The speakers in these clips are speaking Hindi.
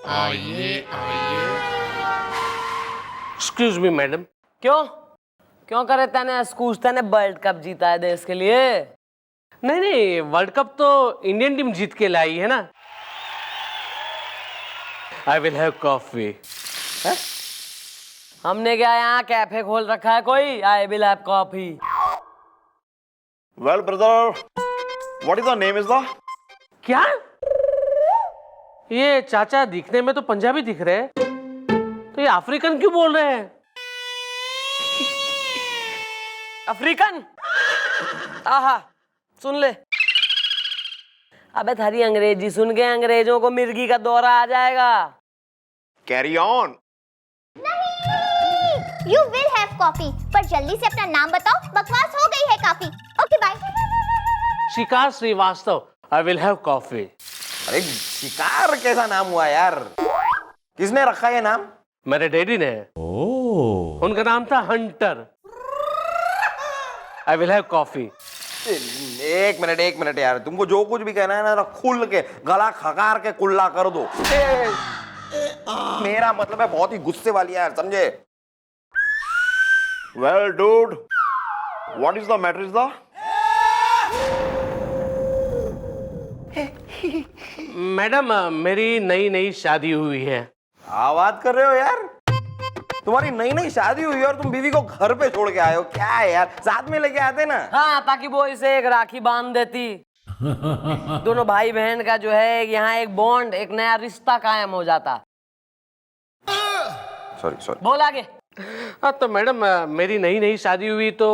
आइए आइए। Excuse me madam. क्यों क्यों करे तने स्कूज तने वर्ल्ड कप जीता है देश के लिए? नहीं नहीं, वर्ल्ड कप तो इंडियन टीम जीत के लाई है ना। आई विल हैव कॉफी। हमने क्या यहाँ कैफे खोल रखा है कोई? आई will have coffee. Well, brother, what is the name is the? क्या? ये चाचा दिखने में तो पंजाबी दिख रहे हैं, तो ये अफ्रीकन क्यों बोल रहे हैं? अफ्रीकन? आहा, सुन ले। अबे थारी अंग्रेजी सुन के अंग्रेजों को मिर्गी का दौरा आ जाएगा। Carry on. नहीं, you will have coffee, पर जल्दी से अपना नाम बताओ, बकवास हो गई है काफी। Okay bye. Shikar Srivastava. I will have coffee. अरे शिकार कैसा नाम हुआ यार? किसने रखा ये नाम? मेरे डैडी ने। उनका नाम था Hunter. I will have coffee. एक मिनट यार, तुमको जो कुछ भी कहना है ना खुल के गला खकार के कुल्ला कर दो। मेरा मतलब है बहुत ही गुस्से वाली यार, समझे? Well, dude, what is the matter is the? Madam, मेरी नई नई शादी हुई है। बात कर रहे हो यार? तुम्हारी नई नई शादी हुई है और तुम बीवी को घर पे छोड़ के आए हो? क्या है यार, साथ में लेके आते ना। हाँ, ताकि वो इसे एक राखी बांध देती। दोनों भाई बहन का जो है यहाँ एक बॉन्ड, एक नया रिश्ता कायम हो जाता। सॉरी बोल आगे। हाँ तो मैडम, मेरी नई नई शादी हुई तो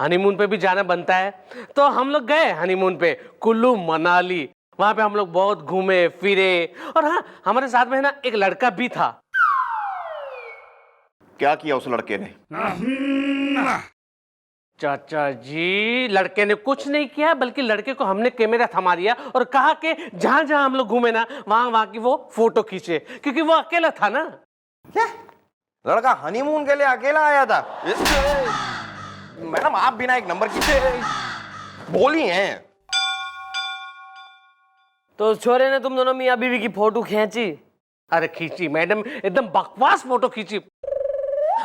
हनीमून पे भी जाना बनता है। तो हम लोग गए हनीमून पे कुल्लू मनाली। वहां पे हम लोग बहुत घूमे फिरे, और हाँ, हमारे साथ में ना एक लड़का भी था। क्या किया उस लड़के ने? चाचा जी, लड़के ने कुछ नहीं किया, बल्कि लड़के को हमने कैमरा थमा दिया और कहा कि जहां जहां हम लोग घूमे ना वहां की वो फोटो खींचे, क्योंकि वो अकेला था ना। क्या लड़का हनीमून के लिए अकेला आया था? मैडम आप बिना एक नंबर की बोली हैं। तो उस छोरे ने तुम दोनों मियाँ बीवी की फोटो खींची? अरे खींची मैडम, एकदम बकवास फोटो खींची।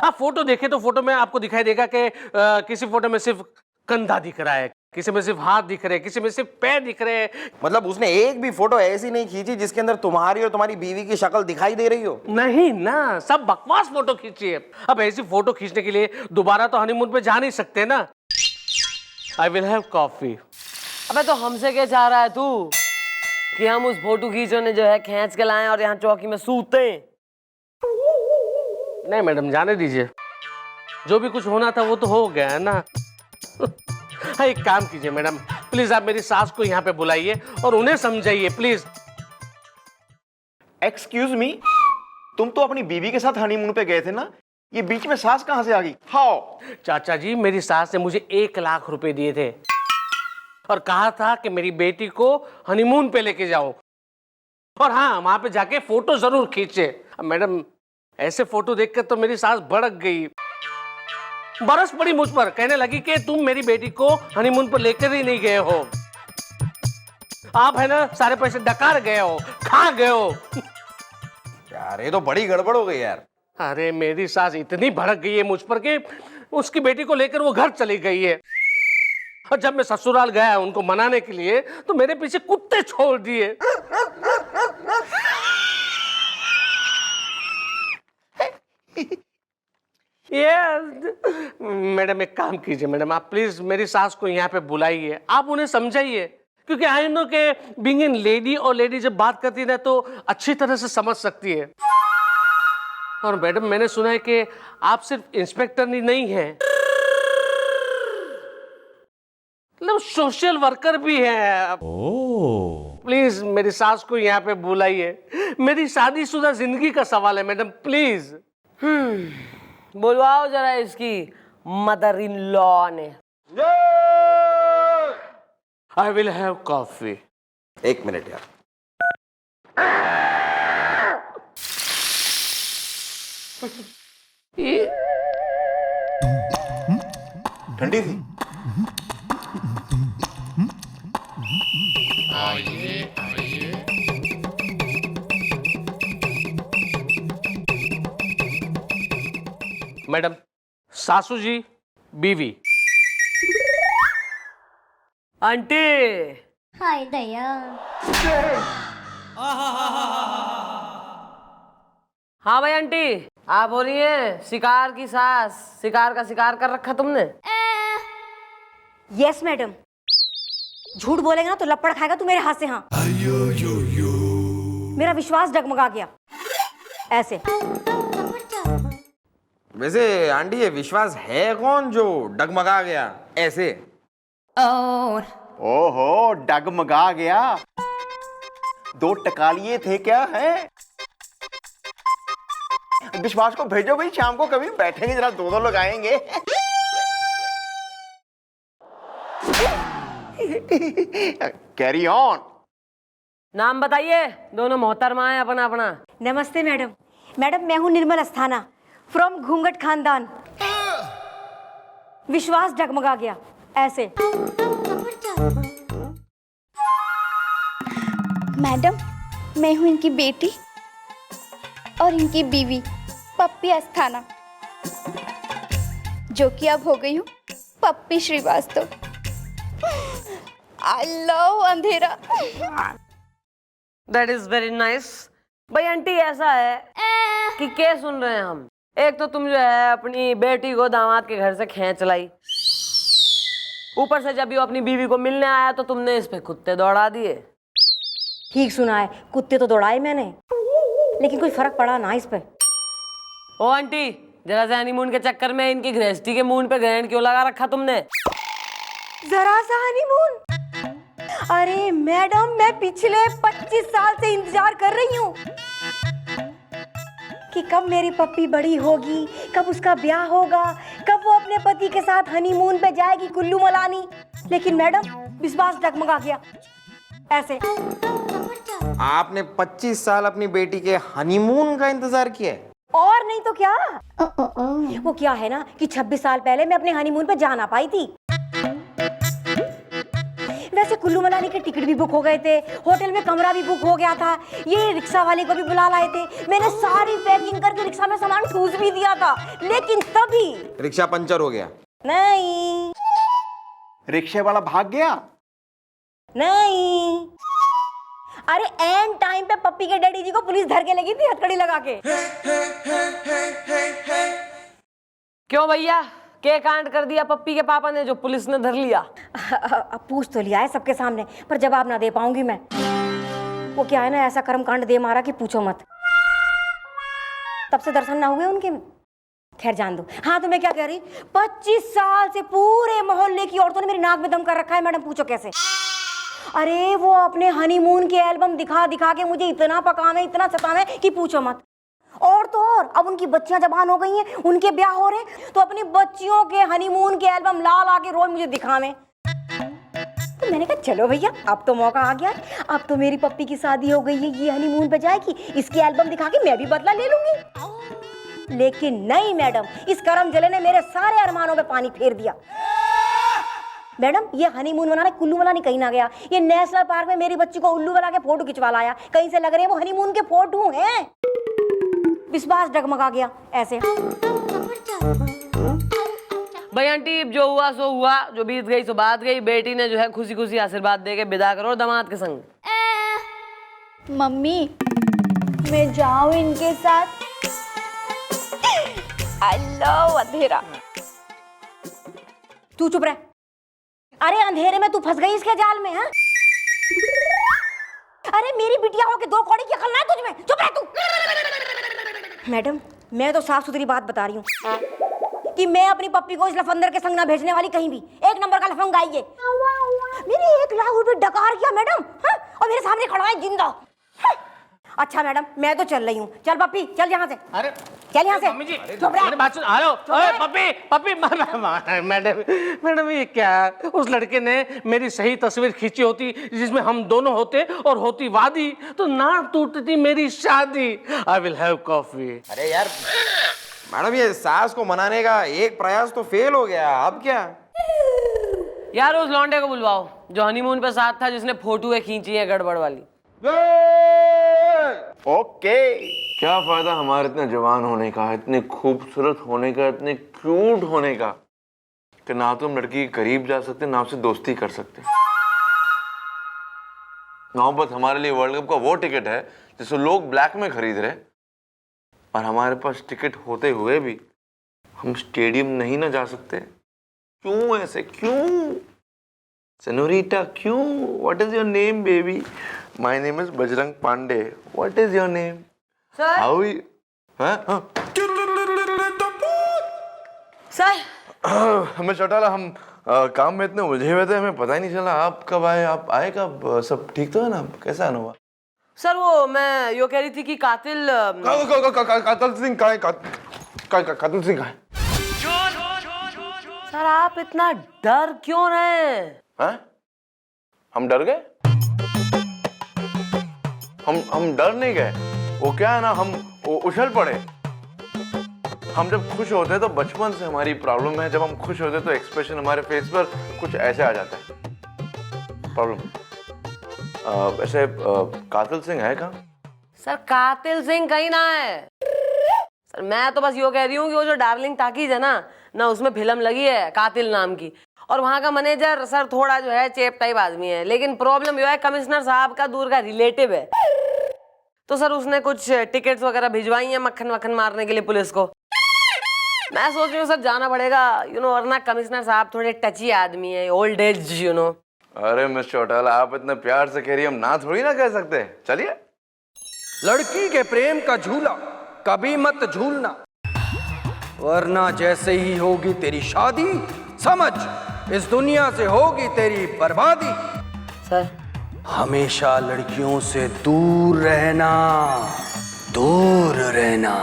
आप फोटो देखे तो फोटो में आपको दिखाई देगा कि किसी फोटो में सिर्फ कंधा दिख रहा है, किसी में सिर्फ हाथ दिख रहे हैं, किसी में सिर्फ पैर दिख रहे हैं। मतलब उसने एक भी फोटो ऐसी नहीं खींची जिसके अंदर तुम्हारी और तुम्हारी बीवी की शक्ल दिखाई दे रही हो? नहीं ना, सब बकवास फोटो खींची है। अब ऐसी फोटो खींचने के लिए दोबारा तो हनीमून पे जा नहीं सकते ना। आई विल हैव कॉफी। अबे तो हमसे क्या चाह रहा है तू कि हम उस फोटो खींचने जो है खींच के लाएं और यहाँ चौकी में सूते? नहीं मैडम, जाने दीजिए। जो भी कुछ होना था वो तो हो गया है ना। हाँ, एक काम कीजिए मैडम, प्लीज आप मेरी सास को यहाँ पे बुलाइए और उन्हें समझाइए प्लीज। Excuse me, तुम तो अपनी बीवी के साथ हनीमून पे गए थे ना, ये बीच में सास कहां से आ गई? हाउ? चाचा जी, मेरी सास ने मुझे 1 लाख रुपए दिए थे और कहा था कि मेरी बेटी को हनीमून पे लेके जाओ, और हाँ, वहां पे जाके फोटो जरूर खींचे। अब मैडम, ऐसे फोटो देखकर तो मेरी सास भड़क गई, बरस पड़ी मुझ पर, कहने लगी कि तुम मेरी बेटी को हनीमून पर लेकर ही नहीं गए हो, आप है ना सारे पैसे डकार गए हो, खा गए हो। यार ये तो बड़ी गड़बड़ हो गई यार। अरे मेरी सास इतनी भड़क गई है मुझ पर कि उसकी बेटी को लेकर वो घर चली गई है, और जब मैं ससुराल गया उनको मनाने के लिए तो मेरे पीछे कुत्ते छोड़ दिए। मैडम, एक काम कीजिए मैडम, आप प्लीज मेरी सास को यहाँ पे बुलाइए, आप उन्हें समझाइए, क्योंकि आई नो के बीइंग इन लेडी, और लेडी जब बात करती है ना तो अच्छी तरह से समझ सकती है। और मैडम, मैंने सुना है कि आप सिर्फ इंस्पेक्टर नहीं हैं, मतलब सोशल वर्कर भी हैं। प्लीज मेरी सास को यहाँ पे बुलाइए, मेरी शादीशुदा जिंदगी का सवाल है मैडम, प्लीज। बुलवाओ जरा इसकी मदर इन लॉ ने। आई विल हैव कॉफी। एक मिनट यार, ठंडी थी। आइए आइए। मैडम, सासू जी, बीवी। आंटी। हाय दया। हाँ भाई आंटी, आप हो रही हैं शिकार की सास। शिकार का शिकार कर रखा तुमने। Yes madam. झूठ बोलेगा ना तो लपड़ खाएगा तू मेरे हाथ से। हाँ, मेरा विश्वास डगमगा गया ऐसे। वैसे आंटी ये विश्वास है कौन जो डगमगा गया ऐसे? ओहो, डगमगा गया। 2 टकालिए थे क्या है? विश्वास को भेजो भाई, शाम को कभी बैठेंगे जरा, 2 लोग आएंगे। Carry on. नाम बताइए, दोनों मोहतरमा है अपना अपना। नमस्ते मैडम। मैडम मैं हूँ निर्मल अस्थाना फ्रॉम घूंघट खानदान। विश्वास डगमगा गया ऐसे। मैडम, मैं हूँ इनकी बेटी और इनकी बीवी पप्पी अस्थाना, जो कि अब हो गई हूँ पप्पी श्रीवास्तव। आई लव अंधेरा। That is very nice. भाई आंटी ऐसा है कि क्या सुन रहे हैं हम। एक तो तुम जो है अपनी बेटी को दामाद के घर से खींच लाई, ऊपर से जब वो अपनी बीवी को मिलने आया तो तुमने इस पे कुत्ते दौड़ा दिए। ठीक सुना है, कुत्ते तो दौड़ाए मैंने, लेकिन कोई फर्क पड़ा ना इस पे। ओ आंटी, जरा से हनीमून के चक्कर में इनकी गृहस्थी के मून पे ग्रहण क्यों लगा रखा तुमने? जरा सा हनीमून? अरे मैडम, मैं पिछले 25 साल से इंतजार कर रही हूँ कि कब मेरी पप्पी बड़ी होगी, कब उसका ब्याह होगा, कब वो अपने पति के साथ हनीमून पे जाएगी कुल्लू मलानी। लेकिन मैडम विश्वास डगमगा गया ऐसे। आपने 25 साल अपनी बेटी के हनीमून का इंतजार किया है? और नहीं तो क्या। वो क्या है ना कि 26 साल पहले मैं अपने हनीमून पे जा ना पाई थी। वैसे कुल्लू मनाली के टिकट भी बुक हो गए थे, होटल में कमरा भी बुक हो गया था, ये रिक्शा वाले को भी बुला लाए थे, मैंने सारी पैकिंग करके रिक्शा में सामान ठूस भी दिया था। लेकिन तभी रिक्शा पंचर हो गया? नहीं रिक्शे वाला भाग गया? नहीं, अरे एंड टाइम पे पप्पी के डैडी जी को पुलिस धर के लगी थी हथकड़ी लगा के। क्यों भैया, क्या कांड कर दिया पप्पी के पापा ने जो पुलिस ने धर लिया? अब पूछ तो लिया है सबके सामने, पर जवाब ना दे पाऊंगी मैं। वो क्या है ना, ऐसा कर्म कांड दे मारा कि पूछो मत। तब से दर्शन ना हुए उनके। खैर जान दो। हाँ तो मैं क्या कह रही, 25 साल से पूरे मोहल्ले की औरतों ने मेरी नाक में दम कर रखा है मैडम, पूछो कैसे। अरे वो अपने हनीमून के एल्बम दिखा दिखा के मुझे इतना पकावे, इतना सतावे कि पूछो मत। और तो और अब उनकी बच्चियां जवान हो गई हैं, उनके ब्याह हो रहे हैं, तो अपनी बच्चियों के हनीमून के एल्बम ला ला के रोज मुझे दिखावे। तो मैंने कहा चलो भैया, अब तो मौका आ गया, अब तो मेरी पप्पी की शादी हो गई है, ये हनीमून पे जाएगी, इसकी एल्बम दिखा के मैं भी बदला ले लूंगी। लेकिन नहीं मैडम, इस करम जले ने मेरे सारे अरमानों पे पानी फेर दिया। मैडम ये हनीमून मनाने कुल्लू मनाने कहीं ना गया, ये नेशनल पार्क में मेरी बच्ची को उल्लू बना के फोटो खिंचवा लाया। कहीं से लग रहे हैं वो हनीमून के फोटो हैं। विश्वास डगमगा गया ऐसे। भाई आंटी, जो हुआ सो हुआ, जो बीत गई सो बात गई। बेटी ने जो है खुशी खुशी आशीर्वाद दे के विदा करो दामाद के संग। मम्मी मैं जाऊं इनके साथ? आई लव अंधेरा। तू चुप रह। अरे अंधेरे में तू फंस गई इसके जाल में। हाँ अरे मेरी बिटिया हो के 2 कौड़ी की अकल ना है तुझ में। चुप रह तू। मैडम मैं तो साफ सुथरी बात बता रही हूँ कि मैं अपनी पप्पी को इस लफंदर के संग ना भेजने वाली कहीं भी। 1 नंबर का लफंगा है ये। मेरे 1 लाख रुपए डकार किया मैडम। हाँ? और मेरे सामने खड़ा है जिंदा। हाँ? अच्छा मैडम मैं तो चल रही हूँ। चल पप्पी चल यहाँ से। अरे चल यहाँ से। मम्मी जी, चुप रह। मेरी बात सुन। हेलो ओए पप्पी पप्पी। मैडम मैडम ये क्या, उस लड़के ने मेरी सही तस्वीर खींची होती जिसमें हम दोनों होते और होती वादी, तो ना टूटती मेरी शादी। आई विल हैव कॉफी। अरे यार मैडम, ये सास को मनाने का एक प्रयास तो फेल हो गया, अब क्या? यार उस लौंडे को बुलवाओ जो हनीमून पे साथ था, जिसने फोटोएं खींची है गड़बड़ वाली। ओके क्या फायदा हमारे इतने जवान होने का, इतने खूबसूरत होने का, इतने क्यूट होने का कि ना तो हम लड़की के करीब जा सकते, ना उससे दोस्ती कर सकते। मोहब्बत हमारे लिए वर्ल्ड कप का वो टिकट है जिसे लोग ब्लैक में खरीद रहे, और हमारे पास टिकट होते हुए भी हम स्टेडियम नहीं ना जा सकते। क्यों ऐसे, क्यों? सेनोरिटा, क्यों? What is your name baby? My name is Bajrang Pandey. What is your name? Sir how you? हाँ सर हमें चौटाला, हम काम में इतने उलझे हुए थे, हमें पता ही नहीं चला आप कब आए। आप आए कब? सब ठीक तो है ना? कैसा अनुभव? सर वो मैं यो कह रही थी कि कातिल कातिल सिंह कहाँ है? कातिल सिंह कहाँ है? सर आप इतना डर क्यों रहे हैं? हम डर गए? हम डर नहीं गए। वो क्या है ना, हम उछल पड़े। हम जब खुश होते हैं तो बचपन से हमारी प्रॉब्लम है, जब हम खुश होते हैं तो एक्सप्रेशन हमारे फेस पर कुछ ऐसे आ जाता है। प्रॉब्लम वैसे कातिल सिंह है कहाँ? सर कातिल सिंह कहीं ना है। सर मैं तो बस यो कह रही हूँ कि वो जो डार्लिंग टाकीज है ना उसमें फिल्म लगी है कातिल नाम की, और वहाँ का मैनेजर सर थोड़ा जो है चेप टाइप आदमी है, लेकिन प्रॉब्लम यो है कमिश्नर साहब का दूर का रिलेटिव है। तो सर उसने कुछ टिकट्स वगैरह भिजवाई हैं मक्खन वक्खन मारने के लिए पुलिस को। मैं सोच रही हूँ सर जाना पड़ेगा, वरना कमिश्नर साहब थोड़े टची आदमी है, ओल्ड एज अरे मिस चौटाला, आप इतने प्यार से कह रही, हम ना थोड़ी ना कह सकते। चलिए। लड़की के प्रेम का झूला कभी मत झूलना, वरना जैसे ही होगी तेरी शादी, समझ इस दुनिया से होगी तेरी बर्बादी। सर हमेशा लड़कियों से दूर रहना, दूर रहना।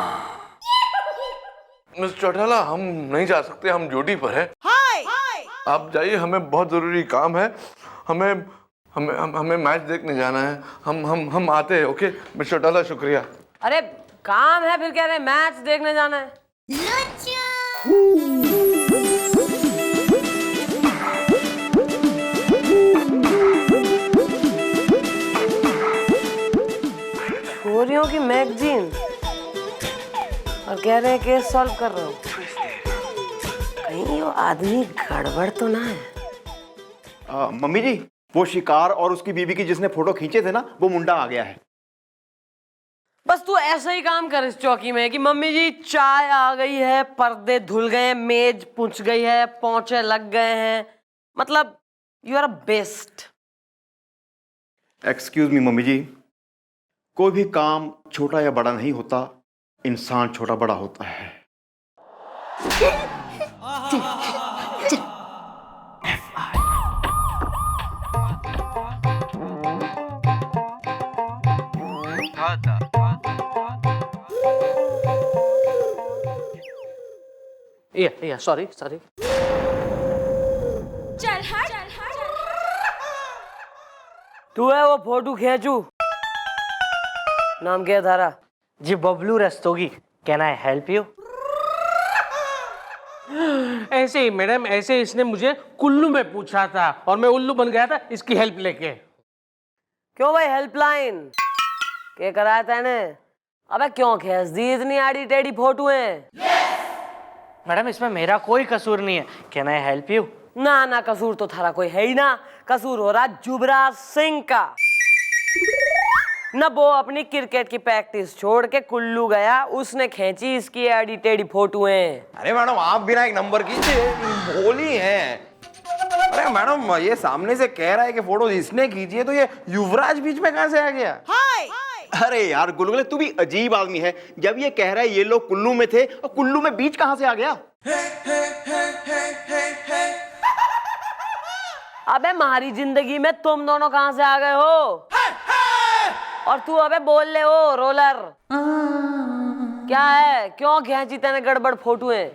मिस चौटाला, हम नहीं जा सकते, हम ड्यूटी पर है। आप जाइए, हमें बहुत जरूरी काम है। हमें मैच देखने जाना है। हम आते हैं। ओके मिस चौटाला, शुक्रिया। अरे काम है फिर कह रहे मैच देखने जाना है। छोरियों की मैगजीन और कह रहे हैं केस सॉल्व कर रहा हूँ। कहीं वो आदमी गड़बड़ तो ना है? मम्मी जी, वो शिकार और उसकी बीवी की जिसने फोटो खींचे थे ना, वो मुंडा आ गया है। बस तू ऐसा ही काम कर इस चौकी में कि मम्मी जी चाय आ गई है, पर्दे धुल गए, मेज पुंछ गई है, पोंछे लग गए हैं, मतलब you are best. Excuse me mummy ji, कोई भी काम छोटा या बड़ा नहीं होता, इंसान छोटा बड़ा होता है। या सॉरी। तू है वो फोटो खींचू? नाम क्या है थारा? जी Bablu Rastogi. Can I help you? ऐसे ही मैडम, ऐसे इसने मुझे कुल्लू में पूछा था और मैं उल्लू बन गया था इसकी हेल्प लेके। क्यों भाई हेल्पलाइन क्या कराया था ने? अबे क्यों खींच दी इतनी आड़ी टेढ़ी फोटो है? मैडम इसमें मेरा कोई कसूर नहीं है। Can I help you? ना कसूर तो थारा कोई है ही ना, कसूर हो रहा युवराज सिंह का। न वो अपनी क्रिकेट की प्रैक्टिस छोड़ के कुल्लू गया, उसने खींची इसकी आड़ी टेढ़ी फोटोएं। अरे मैडम आप बिना एक नंबर कीजिए, भोली हैं। अरे मैडम ये सामने से कह रहा है कि फोटो इसने खींची है, तो ये युवराज बीच में कहां से आ गया? अरे यार गुलगुले, तू भी अजीब आदमी है। जब ये कह रहा है ये लोग कुल्लू में थे, और कुल्लू में बीच कहां से आ गया? अबे हमारी जिंदगी में तुम दोनों कहां से आ गए हो? और तू अबे बोल ले हो रोलर। क्या है, क्यों खींची तेने गड़बड़ फोटोएं?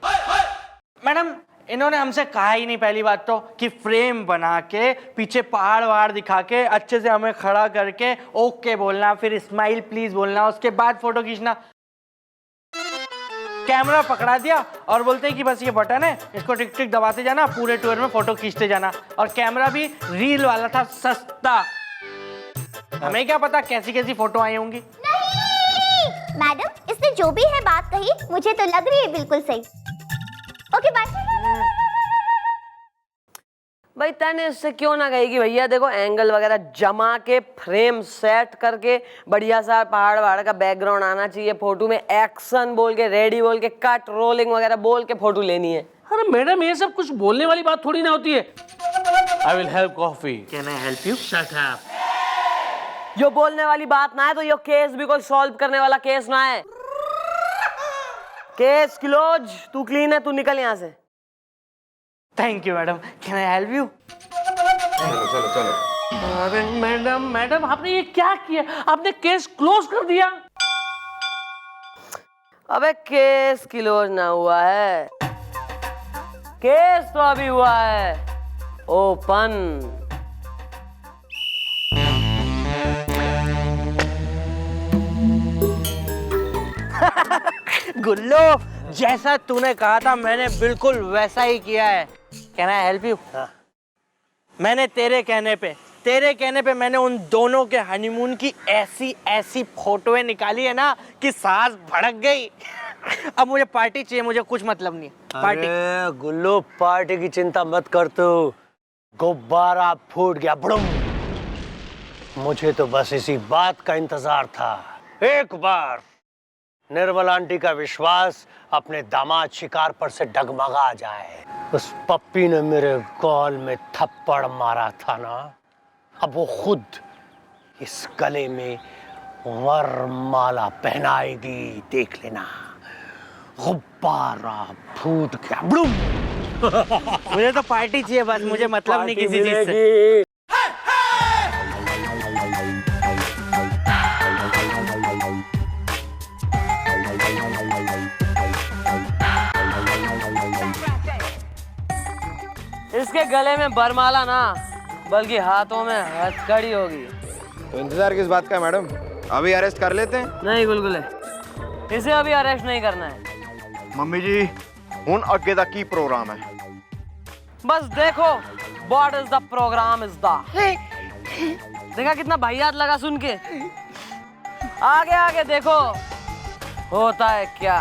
मैडम इन्होंने हमसे कहा ही नहीं पहली बात तो कि फ्रेम बना के पीछे पहाड़ वहाड़ दिखा के अच्छे से हमें खड़ा करके ओके बोलना, फिर स्माइल प्लीज बोलना, उसके बाद फोटो खींचना। कैमरा पकड़ा दिया और बोलते हैं कि बस ये बटन है, इसको टिक टिक दबाते जाना, पूरे टूर में फोटो खींचते जाना। और कैमरा भी रील वाला था, सस्ता। हमें क्या पता कैसी कैसी फोटो आई होंगी। नहीं मैडम, जो भी है बात कही, मुझे तो लग रही है बिल्कुल सही। Okay bye. भाई तैने इससे क्यों ना कही कि भैया देखो एंगल वगैरह जमा के फ्रेम सेट करके बढ़िया सा पहाड़ वहाड़ का बैकग्राउंड आना चाहिए फोटो में, एक्शन बोल के, रेडी बोल के, कट रोलिंग वगैरह बोल के फोटो लेनी है। अरे मैडम ये सब कुछ बोलने वाली बात थोड़ी ना होती है। I will have coffee. Can I help you? Shut up. यो बोलने वाली बात ना है तो यो केस भी कोई सॉल्व करने वाला केस ना है। Case close. तू क्लीन है, तू निकल यहाँ से। Thank you madam. Can I help you? चलो चलो चलो। अरे मैडम आपने ये क्या किया? आपने केस क्लोज कर दिया। अबे केस क्लोज ना हुआ है, केस तो अभी हुआ है ओपन। गुल्लो, जैसा तूने कहा था मैंने बिल्कुल वैसा ही किया है। Can I help you? मैंने तेरे कहने पे मैंने उन दोनों के हनीमून की ऐसी फोटोएं निकाली है ना कि सांस भड़क गई। अब मुझे पार्टी चाहिए, मुझे कुछ मतलब नहीं है। पार्टी। अरे गुल्लो, पार्टी की चिंता मत कर तू, गुब्बारा फूट गया बुड़ुम। मुझे तो बस इसी बात का इंतजार था, एक बार निर्मला आंटी का विश्वास अपने दामाद शिकार पर से डगमगा जाए। उस पप्पी ने मेरे गाल में थप्पड़ मारा था ना, अब वो खुद इस गले में वरमाला पहनाएगी, देख लेना। गुब्बारा फूट गया बुड़ुम। मुझे तो पार्टी चाहिए बस, मुझे मतलब नहीं किसी चीज से। इसके गले में बरमाला ना बल्कि हाथों में हथकड़ी होगी। तो इंतजार किस बात का है मैडम? अभी अरेस्ट कर लेते हैं? नहीं गुलगुले, इसे अभी अरेस्ट नहीं करना है। मम्मी जी हुन अगे दा की प्रोग्राम है? बस देखो what is the program is the. देखा कितना भैयात लगा सुन के। आगे आगे देखो होता है क्या।